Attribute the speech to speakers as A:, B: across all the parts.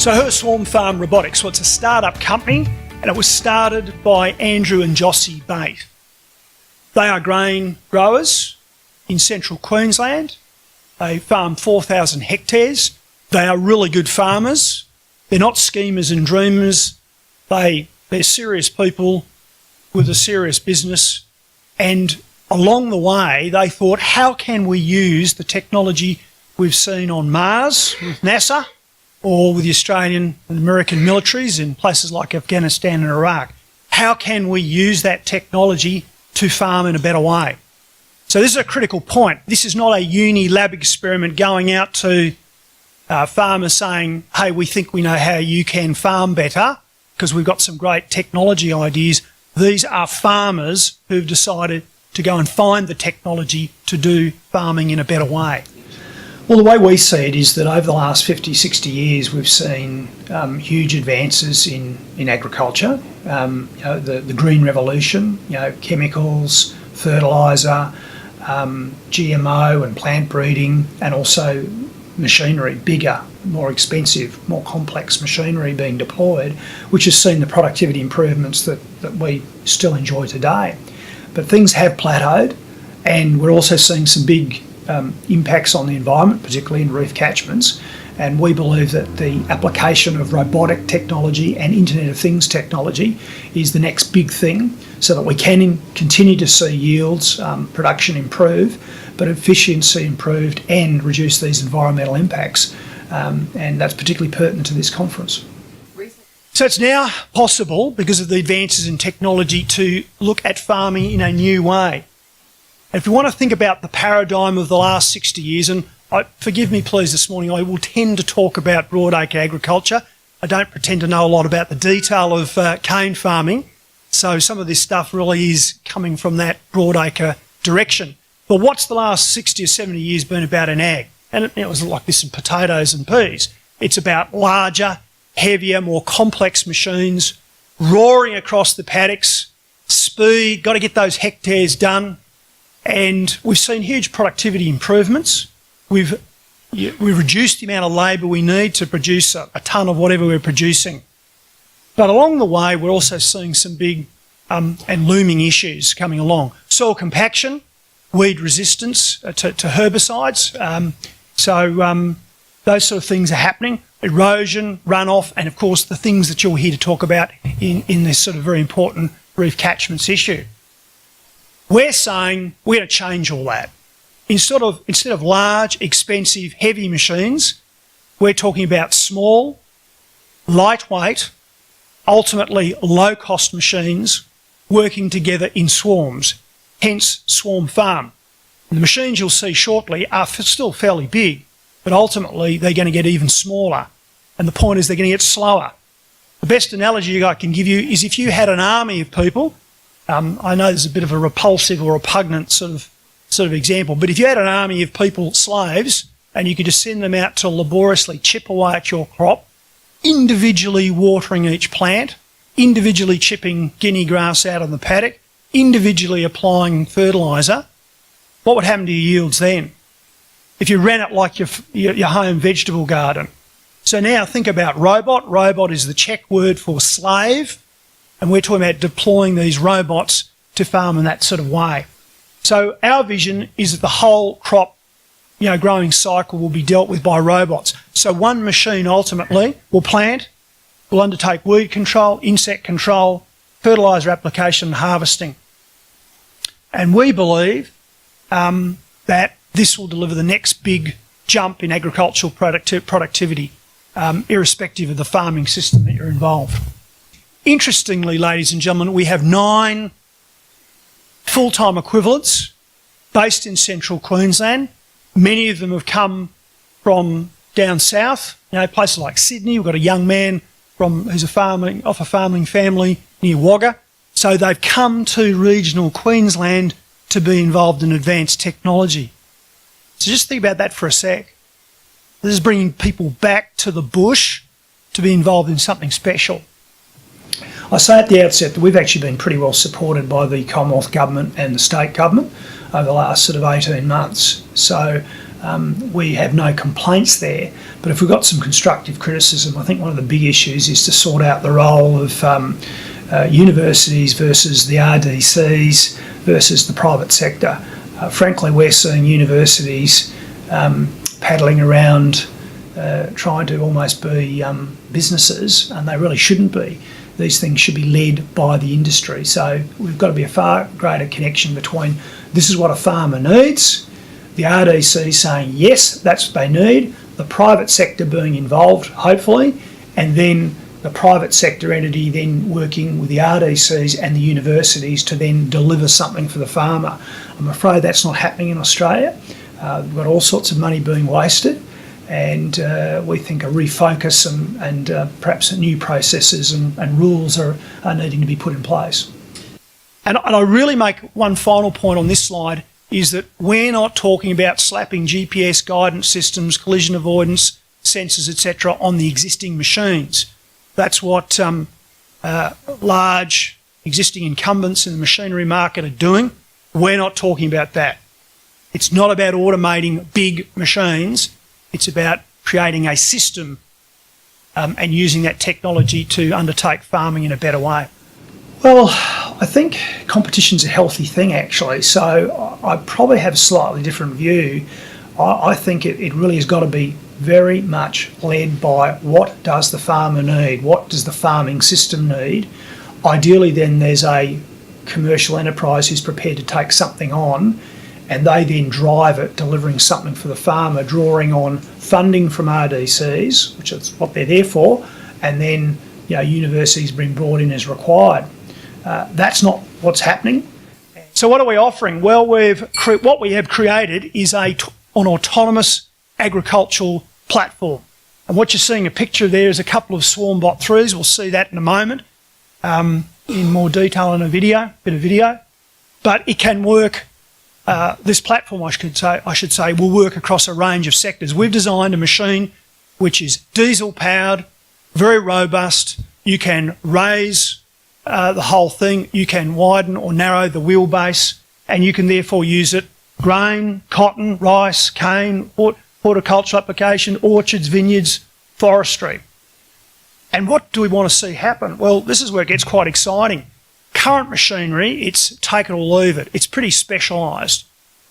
A: So who is Swarm Farm Robotics? Well, it's a startup company and it was started by Andrew and Jossie Bate. They are grain growers in central Queensland. They farm 4,000 hectares. They are really good farmers. They're not schemers and dreamers. They're serious people with a serious business. And along the way, they thought, how can we use the technology we've seen on Mars with NASA or with the Australian and American militaries in places like Afghanistan and Iraq? How can we use that technology to farm in a better way? So this is a critical point. This is not a uni lab experiment going out to farmers saying, hey, we think we know how you can farm better because we've got some great technology ideas. These are farmers who've decided to go and find the technology to do farming in a better way. Well, the way we see it is that over the last 50, 60 years, we've seen huge advances in agriculture. The green revolution, chemicals, fertiliser, GMO and plant breeding, and also machinery, bigger, more expensive, more complex machinery being deployed, which has seen the productivity improvements that we still enjoy today. But things have plateaued, and we're also seeing some big impacts on the environment, particularly in reef catchments. And we believe that the application of robotic technology and Internet of Things technology is the next big thing, so that we can continue to see yields, production improve, but efficiency improved and reduce these environmental impacts. And that's particularly pertinent to this conference. So it's now possible, because of the advances in technology, to look at farming in a new way. If we want to think about the paradigm of the last 60 years, and forgive me please this morning, I will tend to talk about broadacre agriculture. I don't pretend to know a lot about the detail of cane farming, so some of this stuff really is coming from that broadacre direction. But what's the last 60 or 70 years been about in ag? And it was like this in potatoes and peas. It's about larger, heavier, more complex machines, roaring across the paddocks, speed, got to get those hectares done. And we've seen huge productivity improvements. We've reduced the amount of labour we need to produce a tonne of whatever we're producing. But along the way, we're also seeing some big and looming issues coming along. Soil compaction, weed resistance to herbicides. Those sort of things are happening. Erosion, runoff, and of course the things that you'll hear to talk about in this sort of very important reef catchments issue. We're saying we're going to change all that. Instead of large, expensive, heavy machines, we're talking about small, lightweight, ultimately low-cost machines working together in swarms, hence Swarm Farm. And the machines you'll see shortly are still fairly big, but ultimately they're going to get even smaller. And the point is they're going to get slower. The best analogy I can give you is if you had an army of people. I know there's a bit of a repulsive or repugnant sort of example, but if you had an army of people, slaves, and you could just send them out to laboriously chip away at your crop, individually watering each plant, individually chipping guinea grass out on the paddock, individually applying fertiliser, what would happen to your yields then? If you ran it like your home vegetable garden. So now think about robot. Robot is the Czech word for slave. And we're talking about deploying these robots to farm in that sort of way. So our vision is that the whole crop, growing cycle will be dealt with by robots. So one machine ultimately will plant, will undertake weed control, insect control, fertiliser application and harvesting. And we believe that this will deliver the next big jump in agricultural productivity, irrespective of the farming system that you're involved. Interestingly, ladies and gentlemen, we have 9 full-time equivalents based in central Queensland. Many of them have come from down south, places like Sydney. We've got a young man who's off a farming family near Wagga. So they've come to regional Queensland to be involved in advanced technology. So just think about that for a sec. This is bringing people back to the bush to be involved in something special. I say at the outset that we've actually been pretty well supported by the Commonwealth Government and the state government over the last sort of 18 months. So we have no complaints there. But if we've got some constructive criticism, I think one of the big issues is to sort out the role of universities versus the RDCs versus the private sector. Frankly, we're seeing universities paddling around trying to almost be businesses, and they really shouldn't be. These things should be led by the industry. So we've got to be a far greater connection between this is what a farmer needs, the RDC saying yes, that's what they need, the private sector being involved, hopefully, and then the private sector entity then working with the RDCs and the universities to then deliver something for the farmer. I'm afraid that's not happening in Australia. We've got all sorts of money being wasted, and we think a refocus and perhaps new processes and rules are needing to be put in place. And I really make one final point on this slide, is that we're not talking about slapping GPS guidance systems, collision avoidance, sensors, etc. on the existing machines. That's what large existing incumbents in the machinery market are doing. We're not talking about that. It's not about automating big machines. It's about creating a system and using that technology to undertake farming in a better way. Well, I think competition's a healthy thing, actually. So I probably have a slightly different view. I think it really has got to be very much led by what does the farmer need, what does the farming system need. Ideally then there's a commercial enterprise who's prepared to take something on, and they then drive it, delivering something for the farmer, drawing on funding from RDCs, which is what they're there for, and then universities being brought in as required. That's not what's happening. So what are we offering? Well, what we have created is an autonomous agricultural platform. And what you're seeing a picture there is a couple of SwarmBot 3s. We'll see that in a moment in more detail in a bit of video. But it can work, this platform I should say, will work across a range of sectors. We've designed a machine which is diesel powered, very robust. You can raise the whole thing, you can widen or narrow the wheelbase, and you can therefore use it grain, cotton, rice, cane, horticultural application, orchards, vineyards, forestry. And what do we want to see happen? Well, this is where it gets quite exciting. Current machinery, it's take it or leave it. It's pretty specialised.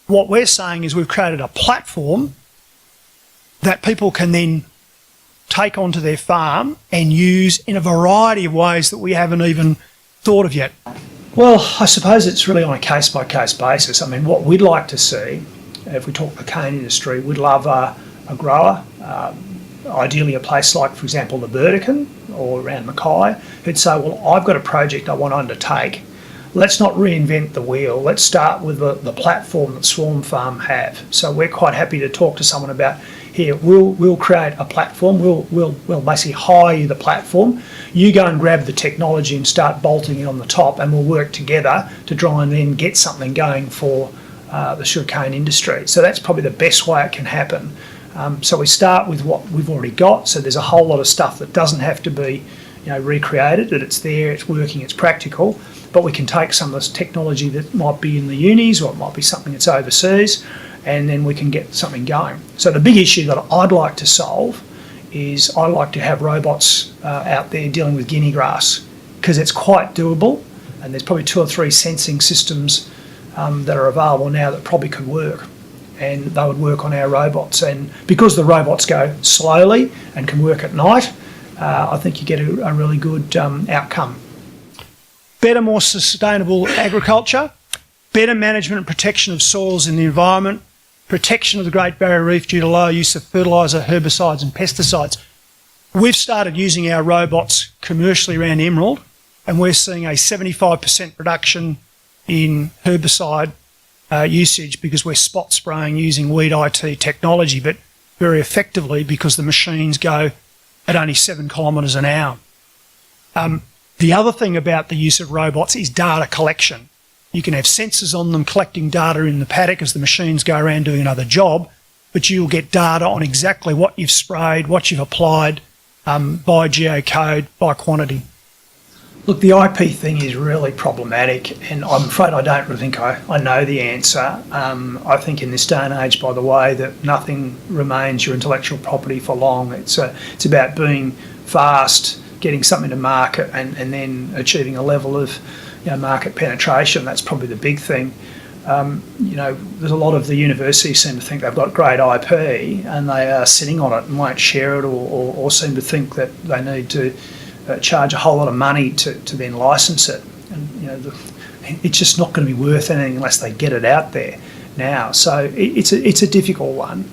A: What we're saying is we've created a platform that people can then take onto their farm and use in a variety of ways that we haven't even thought of yet. Well, I suppose it's really on a case-by-case basis. I mean, what we'd like to see, if we talk the cane industry, we'd love a grower, ideally a place like, for example, the Burdekin or around Mackay, who'd say, well, I've got a project I want to undertake. Let's not reinvent the wheel. Let's start with the platform that Swarm Farm have. So we're quite happy to talk to someone about, here, we'll create a platform, we'll basically hire you the platform, you go and grab the technology and start bolting it on the top, and we'll work together to try and then get something going for the sugarcane industry. So that's probably the best way it can happen. So we start with what we've already got, so there's a whole lot of stuff that doesn't have to be recreated, that it's there, it's working, it's practical, but we can take some of this technology that might be in the unis or it might be something that's overseas, and then we can get something going. So the big issue that I'd like to solve is I'd like to have robots out there dealing with guinea grass, because it's quite doable, and there's probably 2 or 3 sensing systems that are available now that probably could work, and they would work on our robots. And because the robots go slowly and can work at night, I think you get a really good outcome. Better, more sustainable agriculture, better management and protection of soils and the environment, protection of the Great Barrier Reef due to low use of fertiliser, herbicides and pesticides. We've started using our robots commercially around Emerald, and we're seeing a 75% reduction in herbicide usage because we're spot spraying using Weed IT technology, but very effectively because the machines go at only 7 kilometres an hour. The other thing about the use of robots is data collection. You can have sensors on them collecting data in the paddock as the machines go around doing another job, but you'll get data on exactly what you've sprayed, what you've applied, by geocode, by quantity. Look, the IP thing is really problematic, and I'm afraid I don't really think I know the answer. I think in this day and age, by the way, that nothing remains your intellectual property for long. It's about being fast, getting something to market, and then achieving a level of market penetration. That's probably the big thing. There's a lot of the universities seem to think they've got great IP and they are sitting on it and won't share it, or seem to think that they need to charge a whole lot of money to then license it. And it's just not going to be worth anything unless they get it out there now. So it's a difficult one.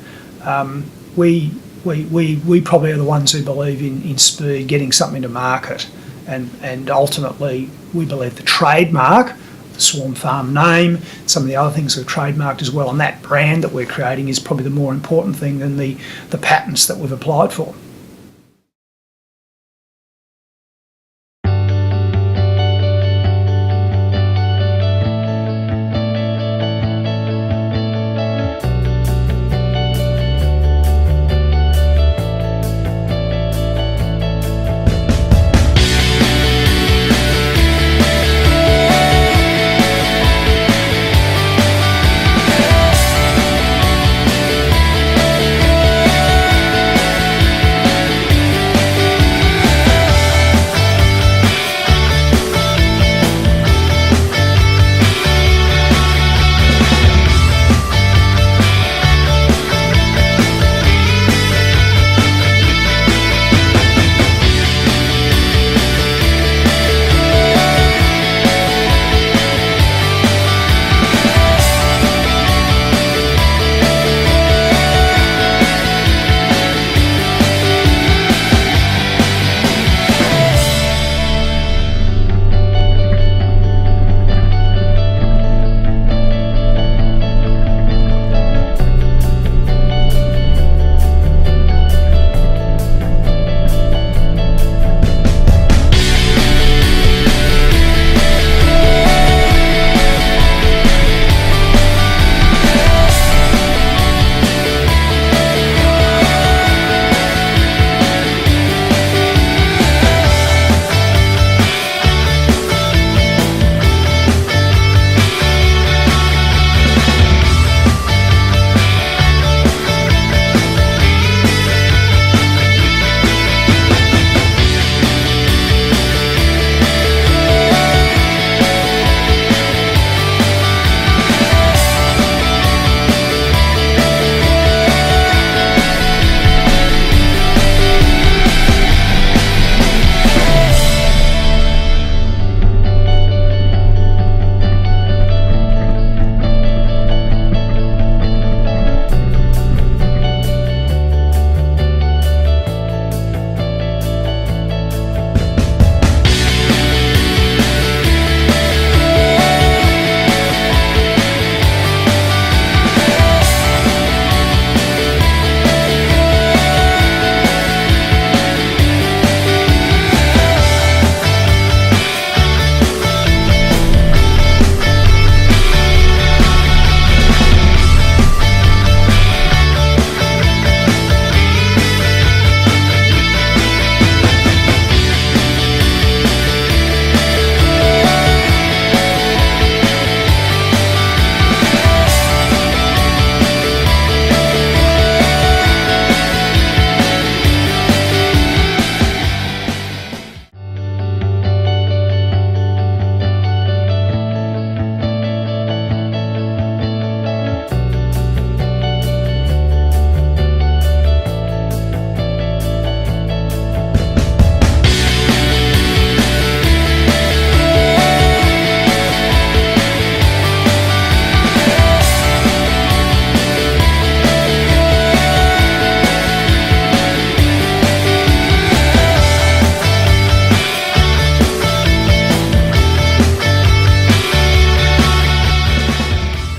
A: We probably are the ones who believe in speed, getting something to market, and ultimately we believe the trademark, the Swarm Farm name, some of the other things are trademarked as well, and that brand that we're creating is probably the more important thing than the patents that we've applied for.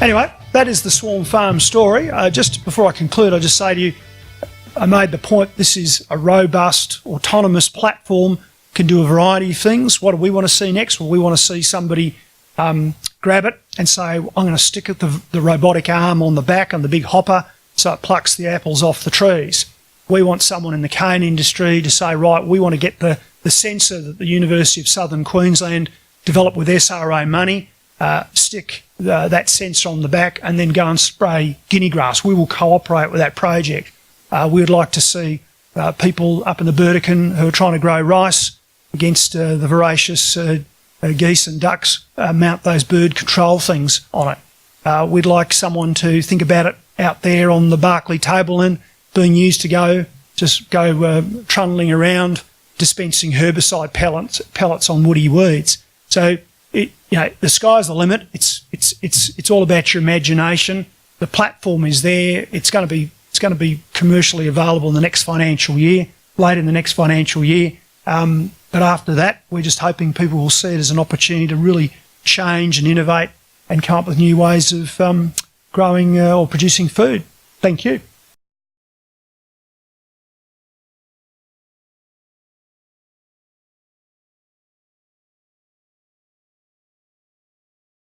A: Anyway, that is the Swarm Farm story. Just before I conclude, I'll just say to you, I made the point this is a robust, autonomous platform, can do a variety of things. What do we want to see next? Well, we want to see somebody grab it and say, I'm going to stick the robotic arm on the back and the big hopper so it plucks the apples off the trees. We want someone in the cane industry to say, right, we want to get the sensor that the University of Southern Queensland developed with SRA money, stick that sensor on the back and then go and spray guinea grass. We will cooperate with that project. We would like to see people up in the Burdekin who are trying to grow rice against the voracious geese and ducks mount those bird control things on it. We'd like someone to think about it out there on the Barkly tableland being used to go trundling around dispensing herbicide pellets on woody weeds. So the sky's the limit. It's all about your imagination. The platform is there. It's going to be commercially available in the next financial year, late in the next financial year. But after that, we're just hoping people will see it as an opportunity to really change and innovate and come up with new ways of growing or producing food. Thank you.